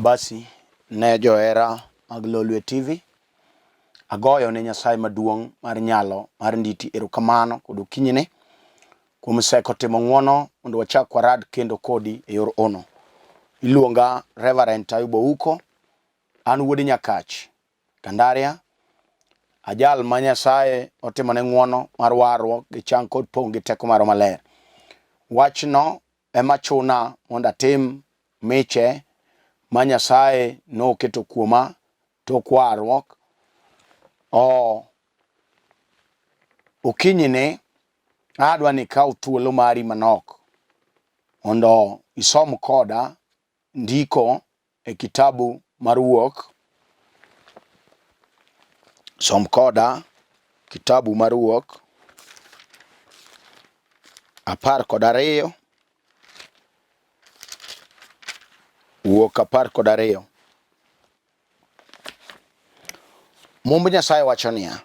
Basi ne johera mag Lolwe TV agoyo ne Nyasaye maduong' mar nyalo mar nditi erokamano kod okinyine kuom seko timo ng'wono mondo wachak warad kendo kodi e yor ono. Iluonga Reverend Ayub an wuod Nyakach Kandaria, ajal ma Nyasaye otimone ng'wono mar warruok gi chang kod pong' gi teko maro maler. Wachno ema chuna mondo atim miche ma Nyasaye noketo kuoma tok warruok. Okinyini adwa ni kaw thuolo mari manok mondo isom koda ndiko e kitabu mar Wuok. Som koda kitabu mar Wuok 12. Wuok 12. Mumb Nyasaye wacho niya: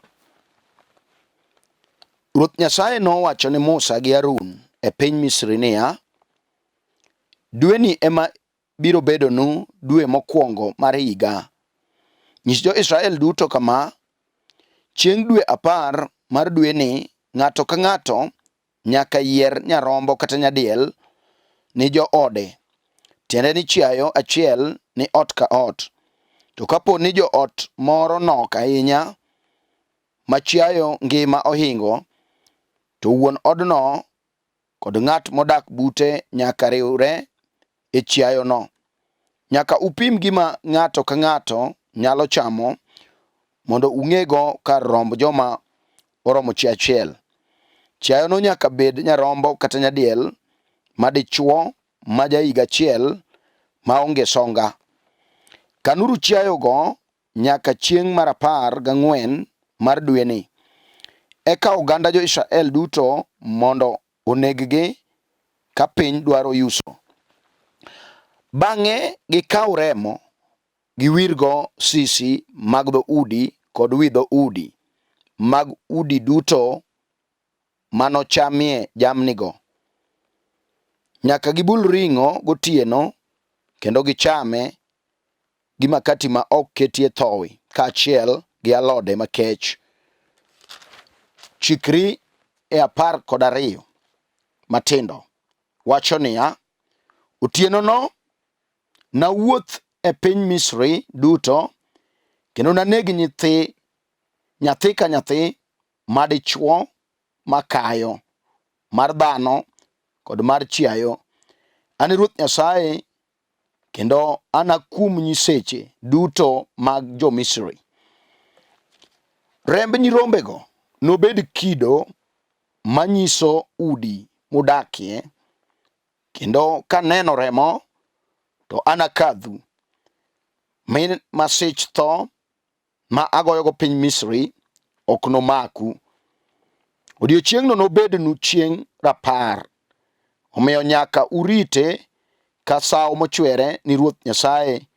Ruoth Nyasaye nowacho ne Musa gi Harun e piny Misri niya, dweni ema biro bedonu dwe mokwongo mar higa. Nyis jo-Israel duto kama: chieng' dwe 10 mar dweni, ng'ato ka ng'ato nyaka yier nyarombo kata nyadiel ni joode, tiende ni chiayo achiel ni ot ka ot. To kapo ni joot moro nok ahinya ma chiayo ngima ohingo, to wuon odno kod ng'at modak bute nyaka riwre e chiayono. Nyaka upim gima ng'ato ka ng'ato nyalo chamo mondo ung'ego kar romb joma oromo chi achiel. Chiayono nyaka bed nyarombo kata nyadiel madichwo ma ja-higa achiel maonge songa. Kanuru chiayogo nyaka chieng' mar 14 mar dweni. Eka oganda jo-Israel duto mondo oneg-gi ka piny dwaro yuso. Bang'e gikaw remo giwirgo sisi mag dhoudi kod wi dhoudi mag udi duto manochamie jamnigo. Nyaka gibul ring'o gotieno kendo gichame gi makati ma ok ketie thowi kaachiel gi alode makech. Chikri e 12 matindo wacho niya: Otienono nawuoth e piny Misri duto kendo naneg nyathi ka nyathi madichwo makayo, mar dhano kod mar chiayo. An Ruoth Nyasaye kendo anakum nyiseche duto mag jo-Misri. Remb nyirombego nobed kido manyiso udi mudakie, kendo kaneno remo to anakadhu min masich tho ma agoyogo piny Misri ok nomaku. Odiochieng'no nobednu chieng' rapar, omiyo nyaka urite ka sawo mochwere ni Ruoth Nyasaye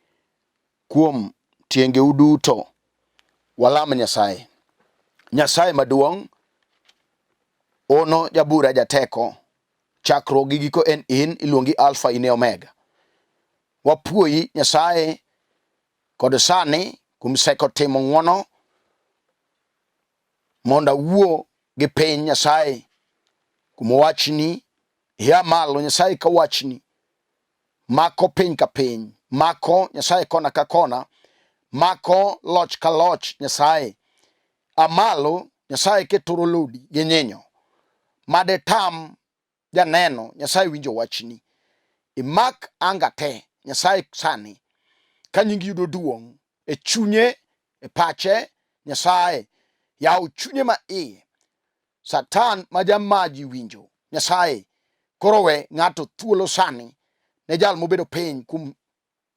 kuom tiengeu duto. Walam Nyasaye. Nyasaye maduong', ono jabura jateko, chakruok gi giko en in, iluongi Alfa in e Omega. Wapuoyi Nyasaye kod sani kuom seko timo ng'wono mondo awuo gi piny Nyasaye kuom wachni. Ya malo Nyasaye ka wachni mako piny ka piny, mako Nyasaye kona ka kona, mako loch ka loch. Nyasaye amalo, Nyasaye keturo lodi gi nyinyo made tam janeno. Nyasaye winjo wachni, imak anga te Nyasaye sani ka nyingi yudo duong' e chunye, e pache. Nyasaye yaw chunye ma iye. Satan ma jamaji winjo, Nyasaye koro we ng'ato thuolo sani ne jal mobedo piny kum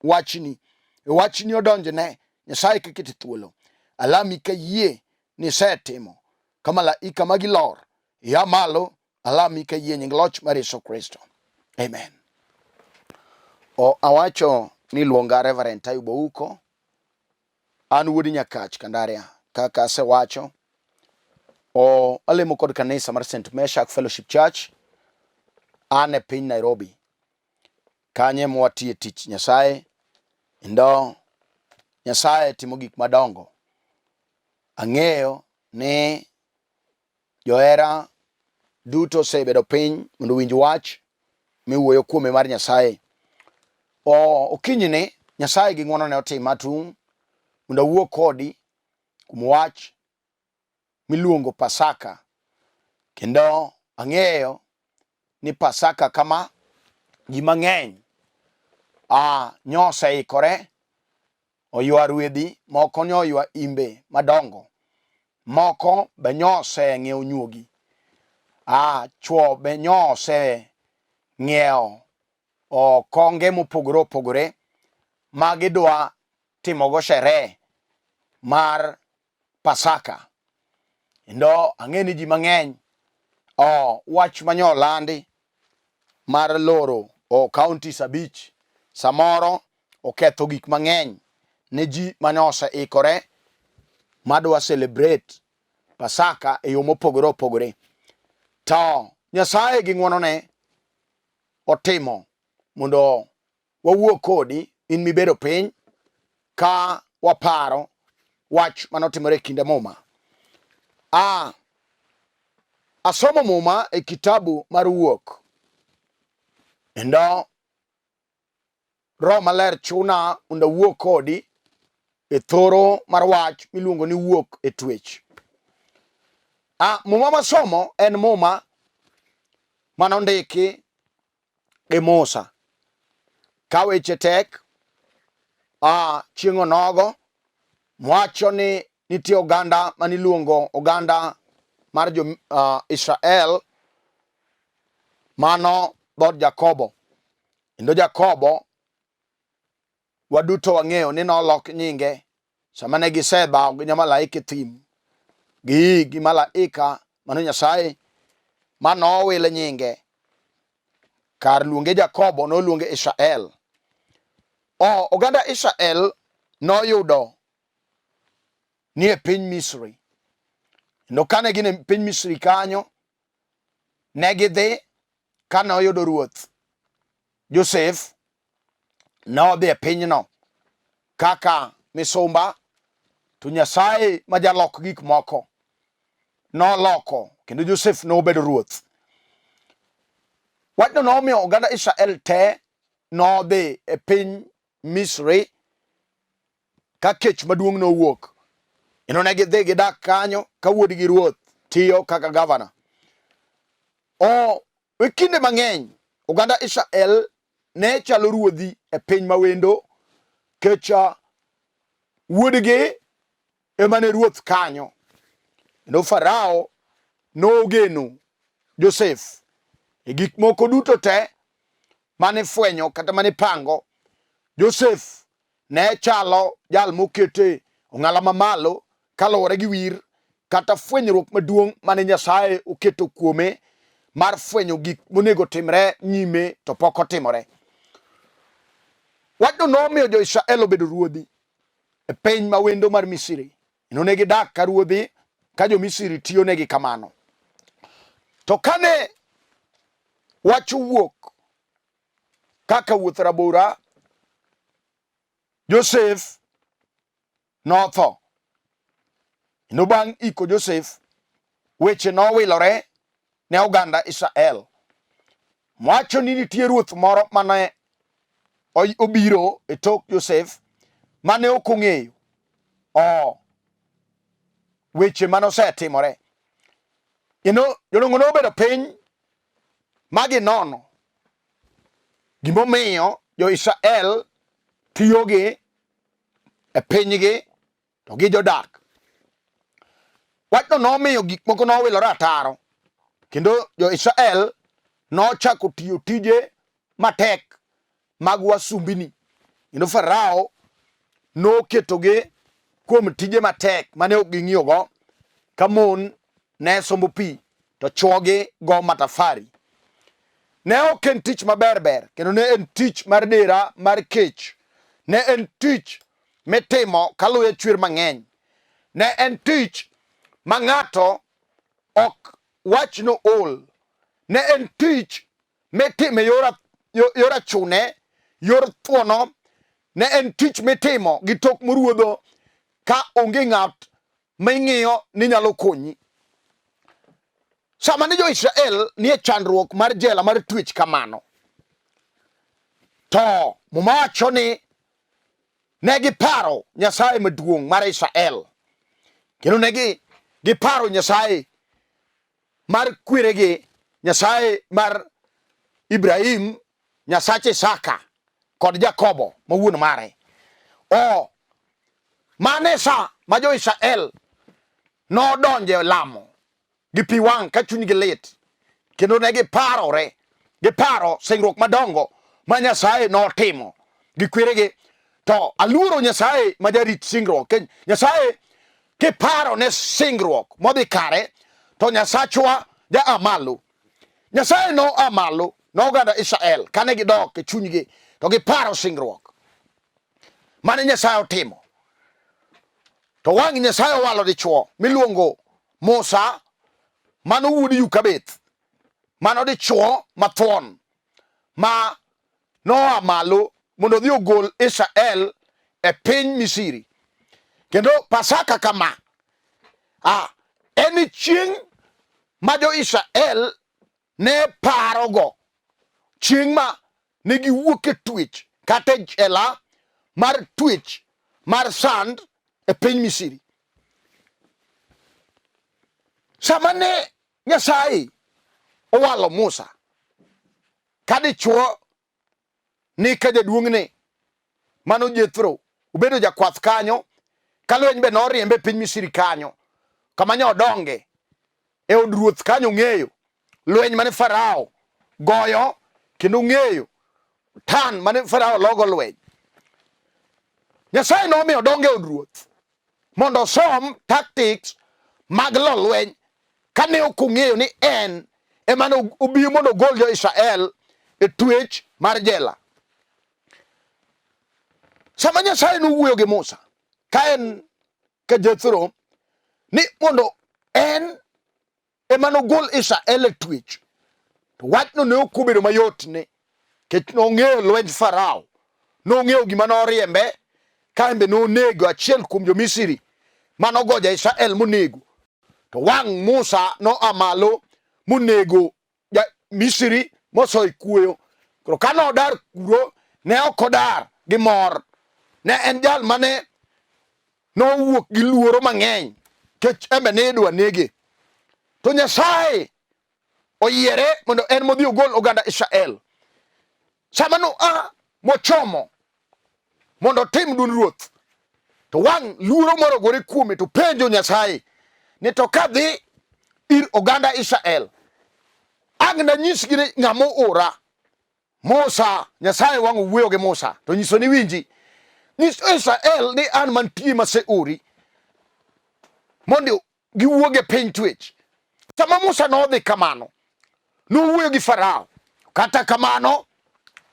wachni. E wachni odonjne, Nyasaye kikete thuolo. Alami ka yie ni setimo ka malaika magilor. Ya malo alami ka yie nying loch mar Yesu Kristo. Amen. Awacho ni luonga Reverend Ayub an wuod Nyakach Kandaria. Kaka asewacho, alemo kod kanisa mar St. Meshach Fellowship Church. An e piny Nairobi. Kanye mwatie tich Nyasaye Kendo Nyasaye timo gik madongo. Ang'eyo ni johera duto osebedo piny mondo winj wach miwuoyo kuome mar Nyasaye. Okinyi ni Nyasaye gi ng'wono ne otima tung' mondo awuo kodi kuom wach miluongo Pasaka. Kendo ang'eyo ni Pasaka kama ji mang'eny nyo oseikore, oywa rwedhi, moko nyo oywa imbe madongo, moko be nyo oseng'iewo nyuogi, chwo be nyo oseng'iewo konge mopogore opogore ma gidwa timogo sherehe mar Pasaka. Kendo ang'e ni ji mang'eny wach manyo olandi mar loro counties 5 samoro oketho gik mang'eny ne ji manyo oseikore madwa celebrate Pasaka e yo mopogore opogore. To Nyasaye gi ng'wonone otimo mondo wawuo kodi in mibedo piny ka waparo wach manotimore kinde muma. Asomo muma e kitabu mar Wuok. Kendo Roho Maler chuna mondo awuo kodi e thoro mar wach miluongo ni Wuok E Tuech. Muma masomo en muma manondiki gi Musa. Ka weche tek, chieng' onogo, mwacho ni nitie oganda maniluongo oganda mar jo Israel, mano dhod Jakobo. Kendo Jakobo waduto wang'eyo ni nolok nyinge sama ne gisedhawo gi nyamalaika e thim, gi malaika mano Nyasaye manowile nyinge. Kar luonge Jakobo noluonge Israel. Oganda Israel noyudo ni e piny Misri. Kendo kane gin e piny Misri kanyo, ne gidhi kane oyudo ruoth Joseph nodhi e pinyno kaka misumba, to Nyasaye majalok gik moko noloko kendo Joseph nobedo ruoth. Wachno nomiyo oganda Israel te nodhi e piny Misri ka kech maduong' nowuok. Kendo ne gidhi gidak kanyo ka wuodgi ruoth tiyo kaka gavana. E kinde mang'eny oganda Israel ne chalo ruodhi e piny mawendo, kech wuodgi ema ne ruoth kanyo. Kendo Farao nogeno Joseph e gik moko duto te mane fwenyo kata mane pango. Joseph ne chalo jal mokete ong'ala mamalo kaluwore gi wir kata fwenyruok maduong' mane Nyasaye oketo kuome mar fwenyo gik monego timre nyime to pok otimore. Wachno nomiyo jo-Israel obedo ruodhi e piny mawendo mar Misri. Kendo ne gidak ka ruodhi ka jo-Misri tiyo negi kamano. To kane wach owuok kaka wuoth rabora, Joseph notho. Kendo bang' iko Joseph, weche nowilore ne oganda Israel. Mwacho ni nitie ruoth moro mane obiro e tok Joseph mane ok ong'eyo weche manosetimore. Jodongo nobedo piny ma ginono gimomiyo jo-Israel tiyogi e pinygi to gi jodak. Wachno nomiyo gik moko nowilore ataro. Kendo jo-Israel nochako tiyo tije matek mag wasumbini. Kendo Farao noketogi kuom tije matek mane ok ging'iyogo, ka mon ne sombo pi to chwogi go matafari. Ne ok en tich maber, kendo ne en tich mar dera mar kech. Ne en tich mitimo kaluwe chwer mang'eny. Ne en tich ma ng'ato ok wachno ol. Ne en tich mitime yor achune, yor thuono, ne en tich mitimo gi tok moruodho ka onge ng'at ming'iyo ni nyalo konyi. Sama ne jo-Israel nie chandruok mar jela mar twech kamano, to Muma wacho ni ne giparo Nyasaye maduong' mar Israel, kendo ne giparo Nyasaye mar kweregi, Nyasaye mar Ibrahim, Nyasach Isaka kod Jakobo ma wuon mare. Mane sa ma jo-Israel nodonje lamo gi pi wang' ka chunygi lit, kendo ne giparo singruok madongo ma Nyasaye notimo gi kweregi. To aluoro Nyasaye ma jarit singruok. Nyasaye kiparo ne singruok modhi kare, to Nyasachwa ja malo. Nyasaye no amalo no oganda Israel kane gidok e chunygi to giparo singruok mane Nyasaye otimo. To wang' Nyasaye owalo dichwo miluongo Musa, mano wuod Yukabeth, mano dichwo mathuon ma noa malo mondo dhi ogol Israel e piny Misri. Kendo Pasaka kama en chieng' ma jo-Israel ne parogo, chieng' ma ne giwuok e twech kata e jela mar twech mar sand e piny Misri. Sama ne Nyasaye owalo Musa ka dichwo ni ka jaduong'ne mano Jethro obedo jakwath kanyo, ka lweny be noriembe piny Misri kanyo, kama nyodonge e od ruoth kanyo, ng'eyo lweny mane Farao goyo, kendo ng'eyo tan mane Farao logo lweny. Nyasaye nomiyo donge od ruoth mondo osom tactics mag lo lweny, kane ok ong'eyo ni en ema ne obiyo mondo ogol jo-Israel e twech mar jela. Sama Nyasaye nowuoyo gi Musa ka en ka Jethro ni mondo en ema nogol Israel e twech, to wachno ne ok obedo mayot ne, kech nong'eyo lwenj Farao, nong'eyo gima noriembe ka embe nonego achiel kuom jo-Misri manogo ja-Israel monego. To wang' Musa no amalo monego ja-Misri moso e kuoyo. Koro ka nodar kuro, ne ok odar gi mor, ne en jal mane nowuok gi luoro mang'eny, kech embe ne idwa nege. To Nyasaye oyiere mondo en modhi ogol oganda Israel. Sama no mochomo mondo otim dun ruoth, to wang' luoro moro gore kuome, to penjo Nyasaye ni to kadhi ir oganda Israel, ang' nanyisgi ni ng'amo ora. Musa, Nyasaye wang' owuoyo gi Musa to nyiso ni winji, nyis Israel ni an mantie maseori mondo giwuog e piny twech. Sama Musa nodhi kamano, nowuoyo gi Farao, kata kamano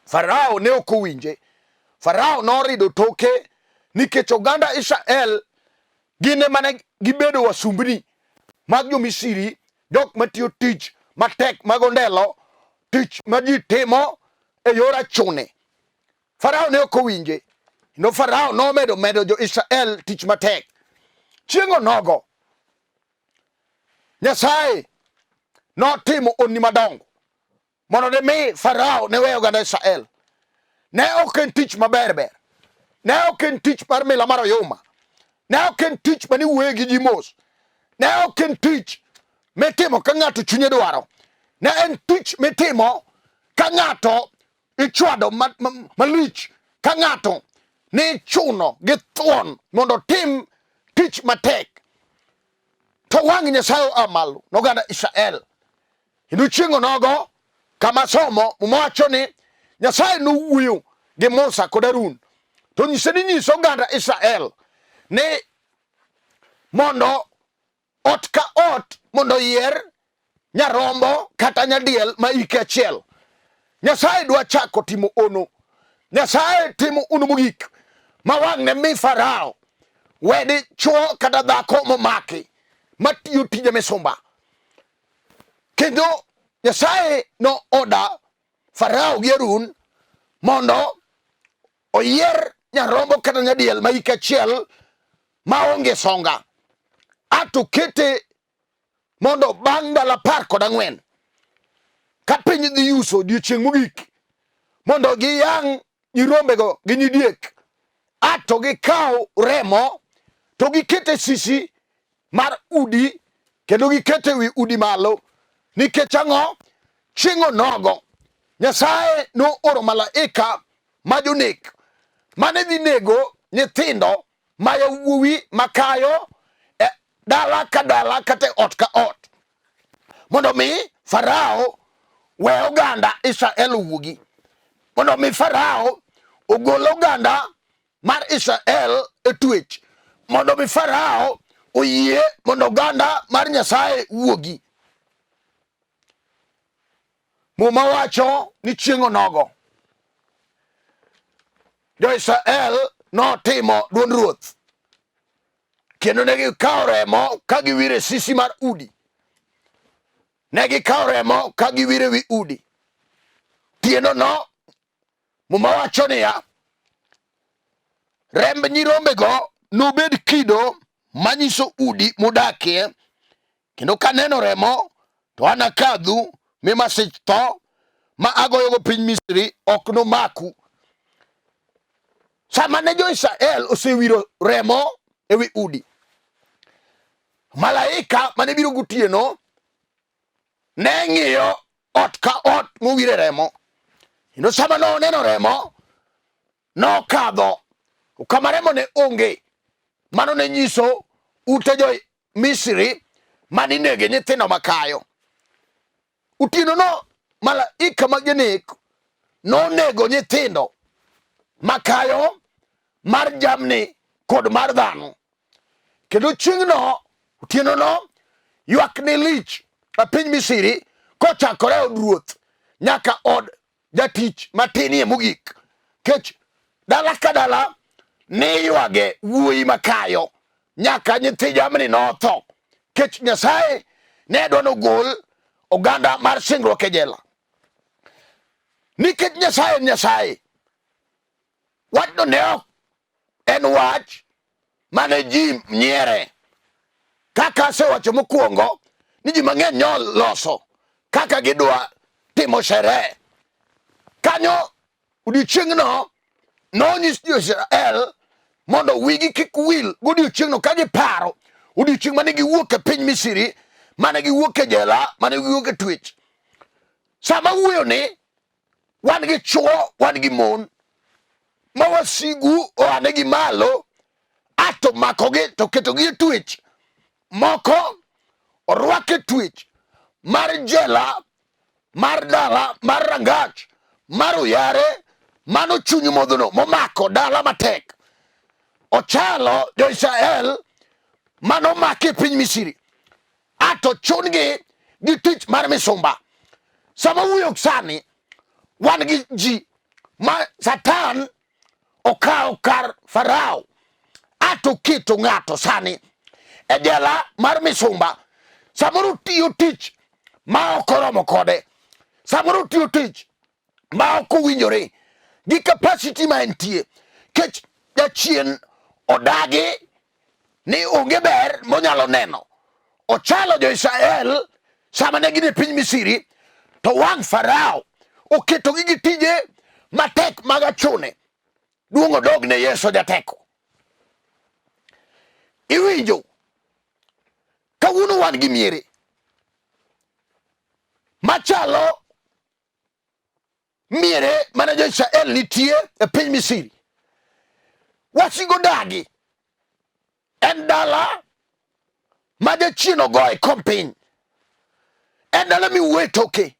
Farao ne ok owinje. Farao norido toke nikech oganda Israel gine mane gibedo wasumbni mag jo-Misri, jok matiyo tich matek mag ondelo, tich ma ji timo e yor achune. Farao ne ok owinje, no Farao nomedo jo-Israel tich matek. Chieng' onogo Nyasaye notimo onni madongo mondo ne mi Farao ne weyo oganda Israel. Ne ok en tich maber, ne ok en tich mar mila mar oyuma, ne ok en tich mani wuoye gi ji mos, ne ok en tich mitimo ka ng'ato chunye dwaro, ne en tich mitimo ka ng'ato ichwado malich, ka ng'ato ni chuno gi thuon mondo tim tich matek. To wang' Nyasaye amalo noganda Israel. Kendo chieng' onogo kama somo wacho ni Nyasaye nowuoyo gi Musa kod Harun, to nyise ni nyiso oganda Israel ni mondo ot ka ot mondo yier nyarombo kata nyadiel ma hike achiel. Nyasaye dwa chako timo ono. Nyasaye timo ono mogik ma wang' ne mi Farao wedi chuo kata dhako momaki matiyo tije misumba. Kendo Nyasaye no oda Farao gi Harun mondo oyier nyarombo kata nyadiel ma hike achiel maonge songa, ato kete mondo bang' ndalo 14 ka piny dhi uso odiechieng' mogik mondo giyang' nyirombego gi nyidiek, ato gikaw remo to gikete sisi mar udi kendo gikete wi udi malo. Nikech ang'o? Chieng' onogo Nyasaye no oro malaika ma jonek mane dhi nego nyithindo ma yawuowi makayo e dala ka dala kata ot ka ot, mondo mi Farao we oganda Israel wuogi, mondo mi Farao ogol oganda mar Israel e twech, mondo mi Farao oyie mondo oganda mar Nyasaye wuogi. Muma wacho ni chieng' onogo jo-Israel notimo duond ruoth, kendo ne gikawo remo ka giwire sisi mar udi, ne gikawo remo ka giwire wi udi. Otienono muma wacho niya, remb nyirombego nobed kido manyiso udi mudakie, kendo kaneno remo to anakadhu mi masich tho ma agoyogo piny Misri ok nomaku. Sama ne jo-Israel osewiro remo e wi udi, malaika mane biro gotieno ne ng'iyo ot ka ot mowire remo, kendo sama noneno remo nokadho kama remo ne onge. Mano ne nyiso ute jo-Misri maninege nyithindo makayo. Otienono malaika magenek nonego nyithindo makayo mar jamni kod mar dhano, kendo chieng'no Otienono ywak ne lich e piny Misri kochakore od ruoth nyaka od jatich matinie mogik, kech dala ka dala ni ywage wuoyi makayo, nyaka nyithi jamni notho, kech Nyasaye ne dwano gol oganda mar singruok e jela. Nikech Nyasaye en Nyasaye, wachno ne ok en wach mane ji nyiere, kaka asewacho mokwongo ni ji mang'eny nyol loso kaka gidwa timo sherehe. Kanyo odiechieng'no nonyis jo-Israel mondo wigi kik wil godiechieng'no ka giparo odiechieng' mane giwuok e piny Misri, mane giwuok e jela, mane giwuok e twech. Sama wuoyo ni wan gi chwo, wan gi mon ma wasigu oanegi malo, ato makogi to ketogi e twech. Moko orwake twech mar jela, mar dala, mar rangach, mar oyare, mano chuny modhono momako dala matek. Ochalo jo-Israel manomaki e piny Misri, ato chungi gi tich mar misumba. Sama wuoyo sani wan gi ji ma Satan okawo kar Farao, ato keto ng'ato sani e jela mar misumba. Samoro tiyo tich ma ok oromo kode, samoro tiyo tich ma ok owinjore gi capacity ma entie, kech jachien odagi ni onge ber monyalo neno. Ochalo jo-Israel sama ne gin e piny Misri, to wang' Farao oketogi gi tije matek mag achune. Duong' odog ne Yesu jateko. Iwinjo, kawuono wan gi miere machalo miere mane jo-Israel nitie e piny Misri. Wasigo dagi en dala ma jachien ogoye kom piny, en dala miwuoye toke,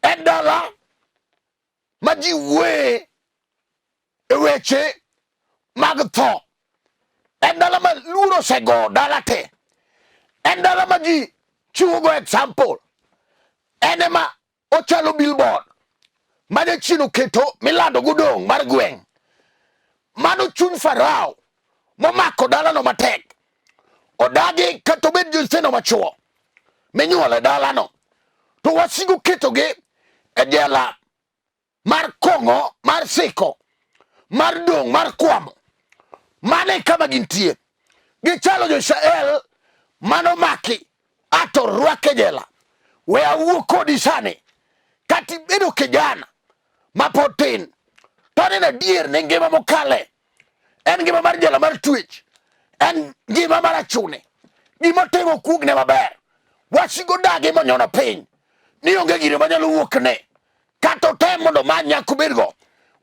en dala ma ji wuoye e weche mag tho, en dala ma luoro osego dala te, en dala ma ji chiwogo example, en ema ochalo billboard ma jachien oketo milando godong' mar gweng'. Mano chuny Farao momako dalano matek. Odagi kata obed nyithindo machwo minyuolo e dalano, to wasigo ketogi e jela mar kong'o mar siko, mar dong mar kwamo mane kama gintie. Gichalo jo-Israel manomaki ato rwake jela. We awuo kodi sani kati bedo kijana mapod tin to en adier ne ngima mokale, en ngima mar jela mar twech, en ngima mar achune, gimotimo kuogne maber. Wasigo dagi monyono piny ni onge gire manyalo wuokne kata otem mondo many nyako bedgo.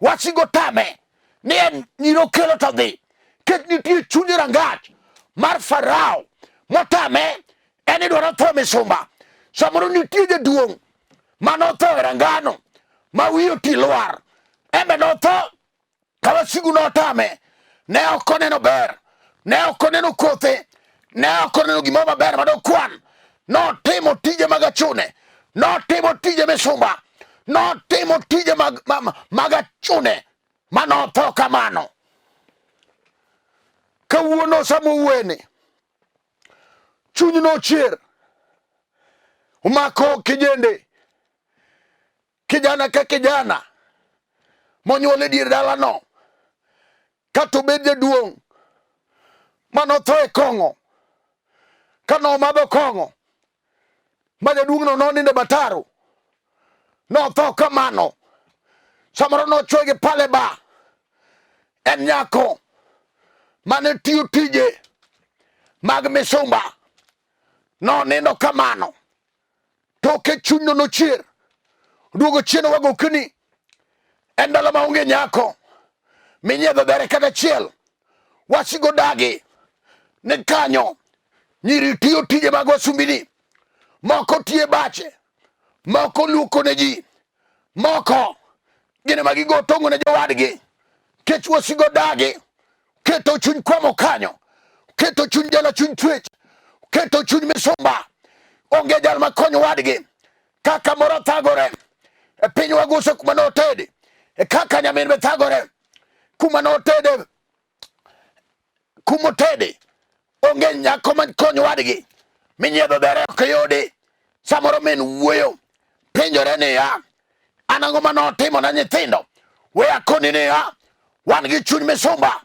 Wasigo tame ni en nyiro kelo to dhi. Ket nitie chuny rangach mar Farao motame en idwaro tho misumba. Samoro nitie jaduong' manotho e rangano ma wiye oti lwar, embe notho ka wasigu notame. Ne ok oneno ber, ne ok oneno kothe, ne ok oneno gimoro maber madokwan. Notimo tije mag achune, notimo tije misumba, notimo tije mag achune manotho kamano. Kawuono samowuene chuny nochier, umako kijende, kijana ka kijana monyuol e dier dalano, kata obed jaduong' manotho e kong'o, ka nomadho kong'o ma jaduong'no nonindo e bataro, notho kamano. Samoro nochwe gi pale ba. En nyako mane tiyo tije mag misumba, nonindo kamano. Toke chunyno nochier, duogo chien wagokni, en dala maonge nyako minyiedho dhere kata achiel. Wasigo dagi ni kanyo nyiri tiyo tije mag wasumbini, moko tiye bache, moko luoko ne ji, moko gine magigo tong'o ne jowadgi. Kech wasigo dagi keto chuny kwamo kanyo, keto chuny jala, chuny twech, keto chuny misumba. Onge jal makonyo wadgi. Kaka moro thagore e piny waguso kuma notede, e kaka nyamin be thagore kuma notede, kumotede. Onge nyako makonyo wadgi, minyiedho dhere ok yudi. Samoro min wuoyo penjore niya, an ang'o manotimo na nyithindo? We akoni niya, wan gi chuny misumba,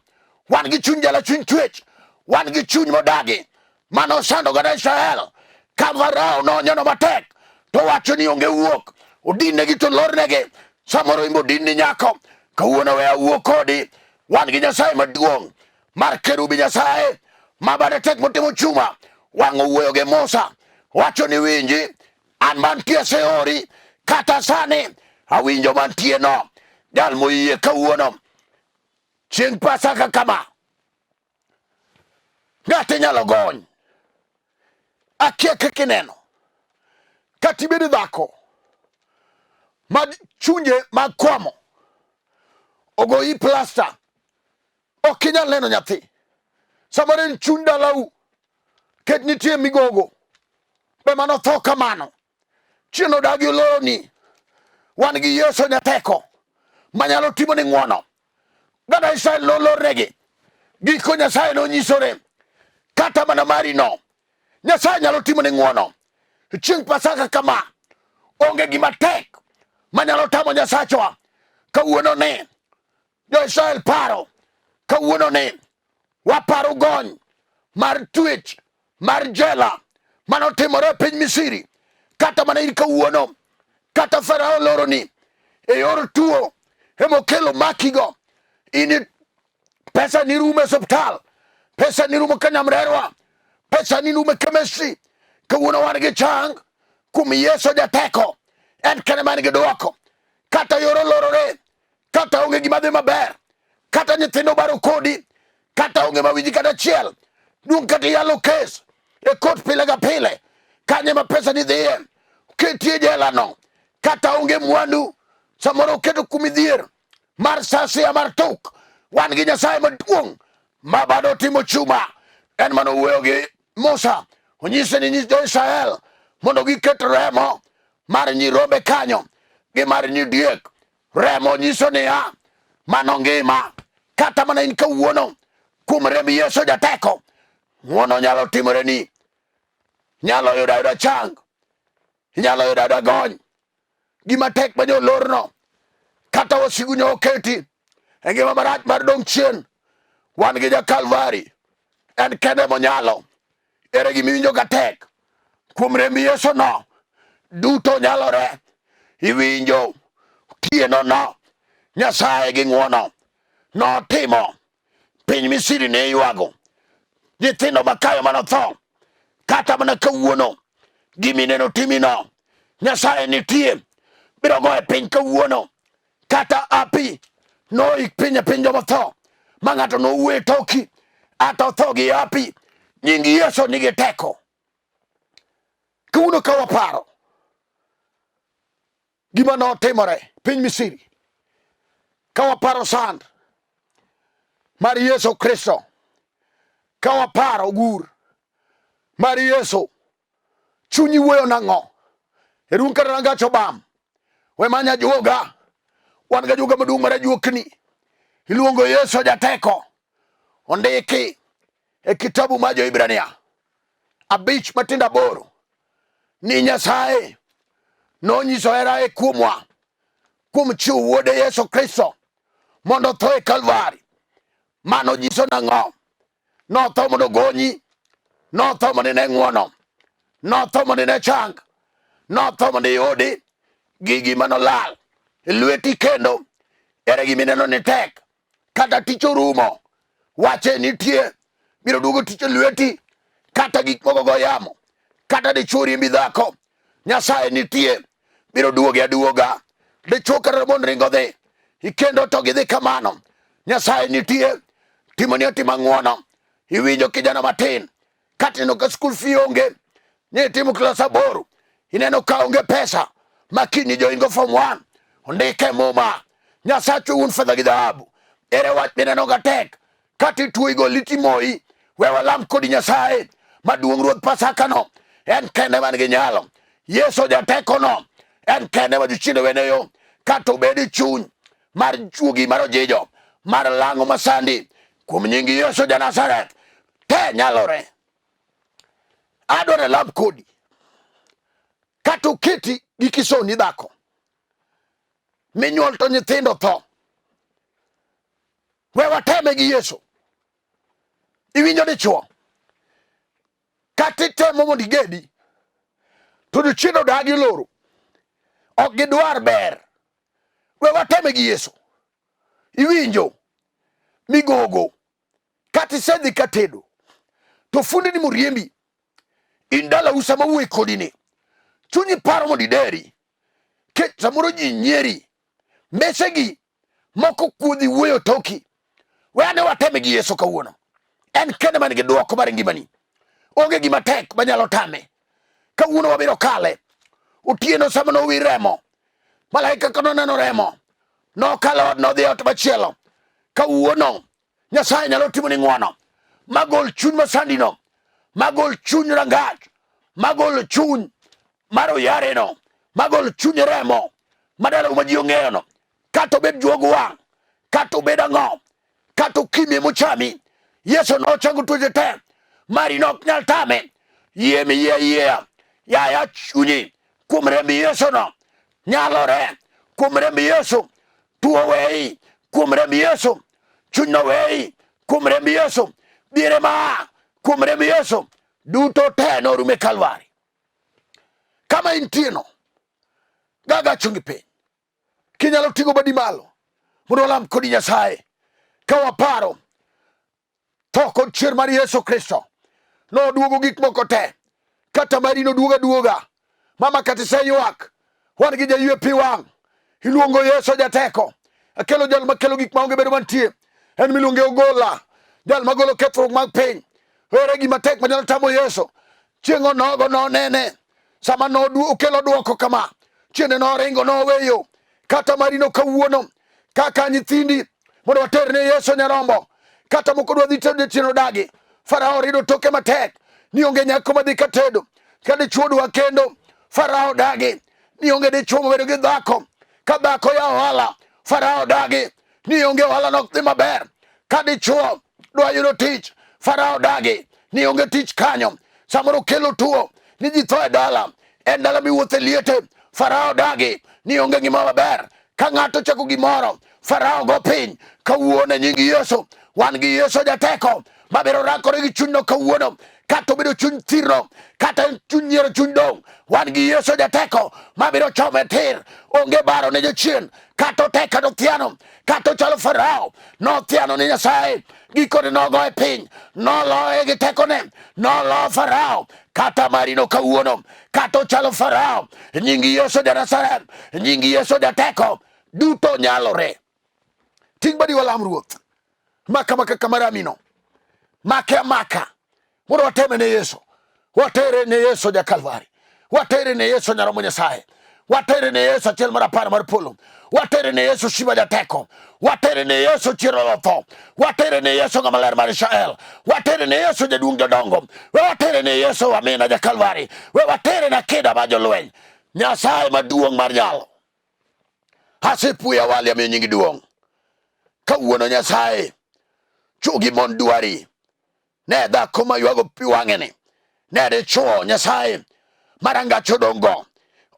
wan gi chuny jala, chuny twech, wan gi chuny modagi manosando gada Israel. Ka Farao nonyono matek to wacho ni onge wuok, odinegi to lornegi. Samoro imbo dinni nyako. Kawuono we awuo kodi, wan gi Nyasaye maduong' mar kerubi, Nyasaye mabade tek motimo chuma. Wang'o wuoyo gi Musa, wacho ni winji, an mantie Seori kata sani awinjo mantie no. Jal moyie kawuono chieng' Pasaka kama, ng'ati nyalo gony. Akia kaka ineno kati bedo dhako ma chunje mag kwamo ogoyi plasta, ok inyal neno nyathi. Samoro en chuny dalau, ket nitie migogo be manotho kamano, chien odagi oloni. Wan gi Yesu nyateko manyalo timo ni ng'wono. Gada Israel nolornegi, giko Nyasaye nonyisore. Kata mana mari no, Nyasaye nyalo timo ni ng'wono. Chieng' Pasaka kama, onge gima tek manyalo tamo Nyasachwa. Kawuono ni jo-Israel paro, kawuono ni waparo gony mar twech, mar jela manotimore e piny Misri. Kata mana in kawuono, kata Farao loroni e yor tuo emokelo makigo. Ini pesa ni rumo e osiptal, pesa ni rumo ka nyamrerwa, pesa ni rumo e chemistry. Kawuono wan gi chang kum Yesu jateko, en kene man gi dwoko. Kata yoro lorore, kata onge gima dhi maber, kata nyithindo baro kodi, kata onge mawinji kata achiel, duong' kata yalo kes e kot pile ga pile, kanye ma pesa ni dhiye, ketie jela no. Kata onge mwandu, samoro keto kumidhier mar sasia mar tuk. Wan gi Nyasaye maduong' ma bado timo chuma. En mano wuoyo gi Musa, onyise ni nyis jo-Israel mondo giket remo mar nyirombe kanyo gi mar nyidiek. Remo nyiso niya, mano ngima. Kata mana in kawuono, kuom remb Yesu jateko, ng'wono nyalo timore ni. Nyalo yudo ayuda chang, nyalo yudo gony. Gima tek ma jolorno, kata wasigu nyo oketi e ngima marach mar dong' chien. Wan gi ja Kalvari, en kende monyalo. Ere gima iwinjo ka tek kuom remb Yesu no, duto nyalore. Iwinjo Otienono, Nyasaye gi ng'wono notimo. Piny Misri ne ywago nyithindo makayo manotho. Kata mana kawuono gimineno timino, Nyasaye nitie, biro goye piny kawuono. Kata api noik piny e piny jomotho, ma ng'ato nowuoye toki ata otho gi api. Nying Yesu nigi teko. Kawuono ka waparo gima notimore piny Misri, ka waparo sand mar Yesu Kristo, ka waparo gur mar Yesu, chunyi wuoyo nang'o? Erun kata rangach obam, we manya juoga. Wan ga juoga maduong' mar ajuokni, iluongo Yesu jateko. Ondiki e kitabu mar Jo-Ibrania 5:8 ni Nyasaye nonyiso hera kuomwa kuom chiwo wuode Yesu Kristo mondo otho e Kalvari. Mano nyiso nang'o? Notho mondo gonyi, notho mondo ine ng'wono, notho mondo ine chang, notho mondo iyudi gigi manolal e lweti. Kendo ere gima ineno ni tek, kata tich orumo, wache nitie, biro duogo tich e lweti. Kata gik moko go yamo, kata dichwo riembi dhako, Nyasaye nitie, biro duoge aduoga. Dichwo kata mon ringo dhi, ikendo to gidhi kamano, Nyasaye nitie, timoni otima ng'wono. Iwinjo kijana matin, katino ka skul fee onge, ni timo klas 8, ineno ka onge pesa, makini joingo form 1, ondike muma, Nyasachu un fedha gi dhahabu. Ere wach mineno ga tek, kati tuo igo liti moi. We walam kodi Nyasaye maduong' Ruoth Pasaka no, en kende man gi nyalo. Yesu jateko no, en kende ma jochiende wene yo. Kata obedi chuny mar juogi mar ojijo, mar lang'o masandi, kuom nying Yesu ja Nazareth, te nyalore. Adwaro lam kodi, kata uketi gi kisoni dhako, minyuol to nyithindo tho. We wateme gi Yesu. Iwinjo dichwo, kata itemo mondo igedi, to jochiende odagi loro, ok gidwar ber. We wateme gi Yesu. Iwinjo migogo, kata isedhi katedo, to fundi ni moriembi, in dala usa mawuoyi kodi ni, chunyi paro mondo ideri, ke samoro ji nyieri, mesegi moko kuodhi wuoyo toki. We ane wateme gi Yesu kawuono. En kende man gi duoko mar ngimani. Onge gima tek manyalo tame. Kawuono wabiro kale. Otieno sama nowi remo, malaika ka noneno remo, nokalo ot nodhi ot machielo. Kawuono Nyasaye nyalo timo ni ng'wono. Magol chuny masandino, magol chuny rangach, magol chuny mar oyareno, magol chuny remo madala ma ji ong'eyo no. Kata obed juog wang', kata obed ang'o, kata okimie mochami, Yesu nochango tuoche te, mari nok nyal tame. Yie mi yie yaya chunyi kuom remb Yesu no nyalore. Kuom remb Yesu tuo weyi, kuom remb Yesu chuny no weyi, kuom remb Yesu diere ma, kuom remb Yesu duto te norume Kalvari. Kama intie no, gaga chungi piny, kinyalo ting'o badi malo mondo walam kodi Nyasaye. Ka waparo tho kod chier mar Yesu Kristo, noduogo gik moko te, kata mari noduoga duoga. Mama kata iseywak, wan gi jaywe pi wang', iluongo Yesu jateko. Akelo jal makelo gik maonge bedo mantie, en miluonge Ogola, jal magolo kethruok mag piny. Ere gima tek manyalo tamo Yesu. Chieng' onogo nonene, sama okelo duoko kama, chiende noringo noweyo. Kata marino kawuono, kaka nyithindi mondo water ne Yesu nyarombo, kata moko dwa dhi tedo chieno dagi. Farao rido toke matek, ni onge nyako madhi katedo. Ka dichwo dwa kendo, Farao dagi, ni onge dichwo mabedo gi dhako. Ka dhako ya ohala, Farao dagi, ni onge ohala nok dhi maber. Ka dichwo dwa yudo tich, Farao dagi, ni onge tich kanyo. Samoro kelo tuo, ni ji tho e dala, en dala miwuothe liete, Farao dagi, ni onge gima maber. ka ng'ato chako gimoro Farao go piny kawuono e nying Yesu. Wan gi Yesu jateko mabiro rakore gi chunyno kawuono, kata obedo chuny thirno kata chuny nyiero, chuny dong. Wan gi Yesu jateko mabiro chome tir, onge baro ne jochien, kata otek kata othiano, kata ochalo Farao nothiano ne Nyasaye, gikone nogoye piny, noloye gi tekone, noloo Farao kata marino kawuono, kata ochalo Farao. E nying Yesu ja-Nazareth, e nying Yesu jateko, duto nyalore. Ting' badi walam Ruoth, maka kamaramino, make amaka mondo wateme ne Yesu, watere ne Yesu ja-Kalvari, watere ne Yesu Nyaromo Nyasaye, watere ne Yesu achiel mar apar mar polo, watere ne Yesu Shima jateko, watere ne Yesu chiro lotho, watere ne Yesu ng'ama ler mar Israel, watere ne Yesu jaduong' jodongo, watere ne Yesu Amina ja-Kalvari, watere na Kido ma jolweny. Nyasaye maduong' mar nyalo, asepuoya wali amiyo nyingi duong'. Kawuono Nyasaye, chugi mon dwari, ne dhako maywago pi wang'eni, ne dichwo Nyasaye marangach odong'go,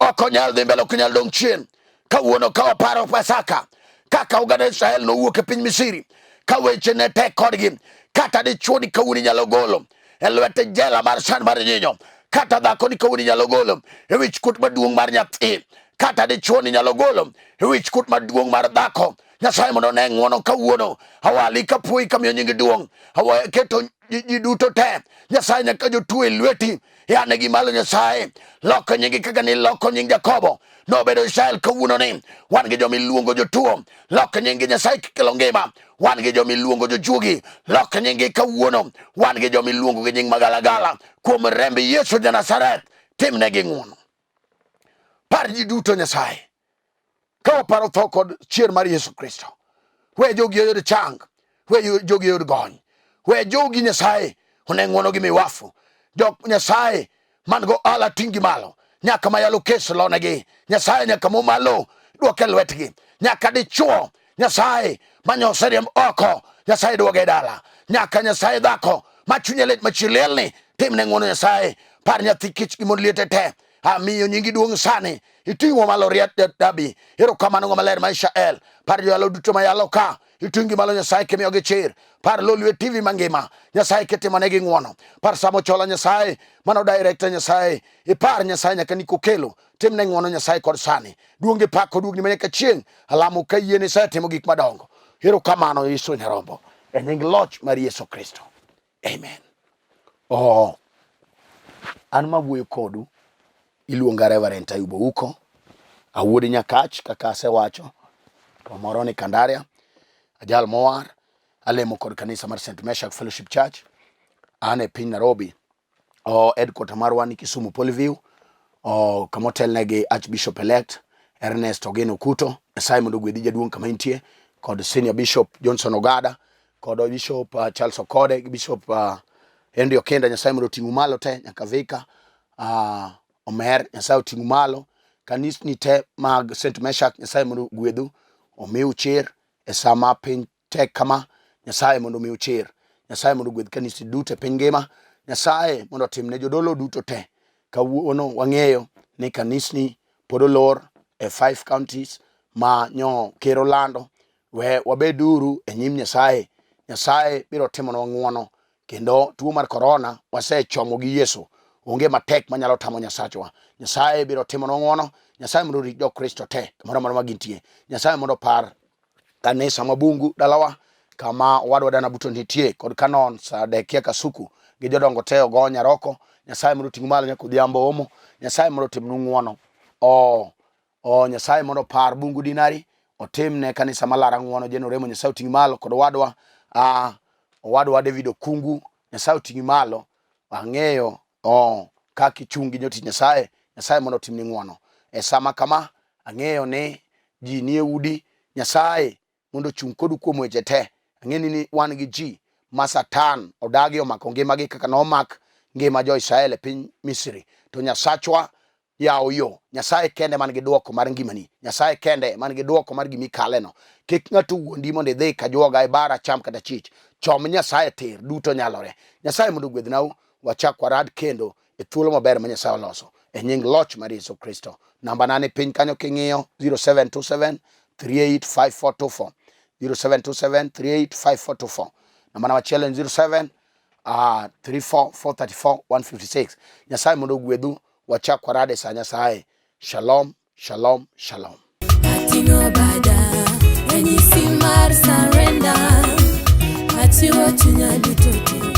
ok onyal dhi mbele, ok onyal dong' chien. Kawuono ka waparo Pasaka, kaka oganda Israel nowuok e piny Misri, ka weche ne tek kodgi, kata dichwo ni kawuono inyalo golo e lwete jela mar san mar nyinyo, kata dhako ni kawuono inyalo golo e wich kut maduong' mar nyathi, kata dichwo ni inyalo golo e wich kut maduong' mar dhako. Nyasaye mondo ne ng'wono kawuono, awali kapuoyi kamiyo nyingi duong', keto ji duto te Nyasaye nyaka jotuo e lweti, yane gi malo Nyasaye, loko nyingi kaka ni loko nying Jakobo nobedo Israel. Kawuono ni wan gi jomi luongo jotuo, loko nyingi Nyasaye kikelo ngima. Wan gi jomi luongo jojuogi, loko nyingi kawuono. Wan gi jomi luongo gi nying magalagala. Kuom remb Yesu ja-Nazareth, timnegi ng'wono. Par ji duto Nyasaye, ka waparo tho kod chier mar Yesu Kristo, we jogi oyud chang, we jogi oyud gony, we jogi Nyasaye one ng'wono gi miwafu. Jok Nyasaye man go ala tinggi malo, nyaka mayalo kes lonegi Nyasaye, nyaka mo malo duoke lwetgi, nyaka dichwo Nyasaye manyose riemb oko, Nyasaye duoge dala, nyaka Nyasaye dhako machunye lit machilelni, timne ng'wono Nyasaye. Par nyathi kich gi mon liete te, amiyo nyingi duong' sani, iting'o malo riat dabi, erokamano ng'ama ler ma Israel. Par joyalo duto mayalo ka, iting'i malo Nyasaye kimiyogi chir. Par lolwe TV mangima, Nyasaye kitimonegi ng'wono. Par samo chola Nyasaye mano director Nyasaye, ipar Nyasaye nyaka nikokelo, timne ng'wono Nyasaye kod sani. Duonge pako duogni manyaka chieng', alamo ka yien isetimo gik madongo. Erokamano Yesu Nyarombo, e nying loch mar Yesu Kristo, amen. An mawuoyo kodu iluonga Reverend Ayub Ouko, awuod Nyakach kaka asewacho, to moro ni Kandaria, ajal mowar, alemo kod kanisa mar St. Meshach Fellowship Church. An e piny Nairobi, headquarter marwa ni Kisumu Polyview, kamotel negi Archbishop elect Ernest Ogeno Kuto. Nyasaye mondo gwedhi jaduong' kama intie, kod Senior Bishop Johnson Ogada, kod Bishop Charles Okode, Bishop Henry Okenda. Nyasaye mondo ting'u malo te nyaka Vika, Omer. Nyasaye oting'u malo kanisni te mag St. Meshach. Nyasaye mondo gwedhu, omiu chir e sama piny tek kama. Nyasaye mondo omiu chir, Nyasaye mondo gwedh kanisi duto e piny ngima. Nyasaye mondo timne jodolo duto te. Kawuono wang'eyo ni kanisni pod olor e 5 counties ma nyo kero lando. We wabeduru e nyim Nyasaye. Nyasaye biro timonwa ng'wono, kendo tuo mar corona wasechomo gi Yesu, onge matek manyalo tamo Nyasachwa. Nyasaye biro timonwa ng'wono. Nyasaye mondo rit jo-Kristo te kamoro amora ma gintie. Nyasaye mondo par kanisa mabungu dalawa kama wadwa dana buto nitie, kod kanon Sadekia Kasuku gi jodongo te ogo Nyaroko. Nyasaye mondo ting'u malo nyaka Odhiambo Omo. Nyasaye mondo timnu ng'wono. Nyasaye mondo par bungu dinari, otimne kanisa malara ng'wono. Jeno Remo, Nyasaye oting'u malo, kod owadwa David Okungu, Nyasaye oting'u malo. Ang'eyo kaka ichungi nyoti Nyasaye. Nyasaye mondo timni ng'wono e sama kama. Ang'eyo ni ji nie udi, Nyasaye mondo chung kodu kuom weche te. Ang'eni ni wan gi ji ma Satan odagi omako ngimagi kaka nomak ngima jo-Israel e piny Misri. To Nyasachwa yawo yo. Nyasaye kende man gi duoko mar ngimani, Nyasaye kende man gi duoko mar gimi kaleno. Kik ng'ato wuondi mondo idhi ka juoga e bara cham kata chich. Chom Nyasaye tir, duto nyalore. Nyasaye mondo gwedhnau. Wachak warad kendo e thuolo maber ma Nyasaye oloso, e nying loch mar Yesu Kristo. Namba 8 piny kanyo king'iyo 0727 385424 0727 385424 namba machielo en 07 34 156. Nyasaye mondo gwedhu, wachak warade sa Nyasaye. Shalom, shalom, shalom. Atingo bada, enyisi mar surrender, atiwo chunya duto.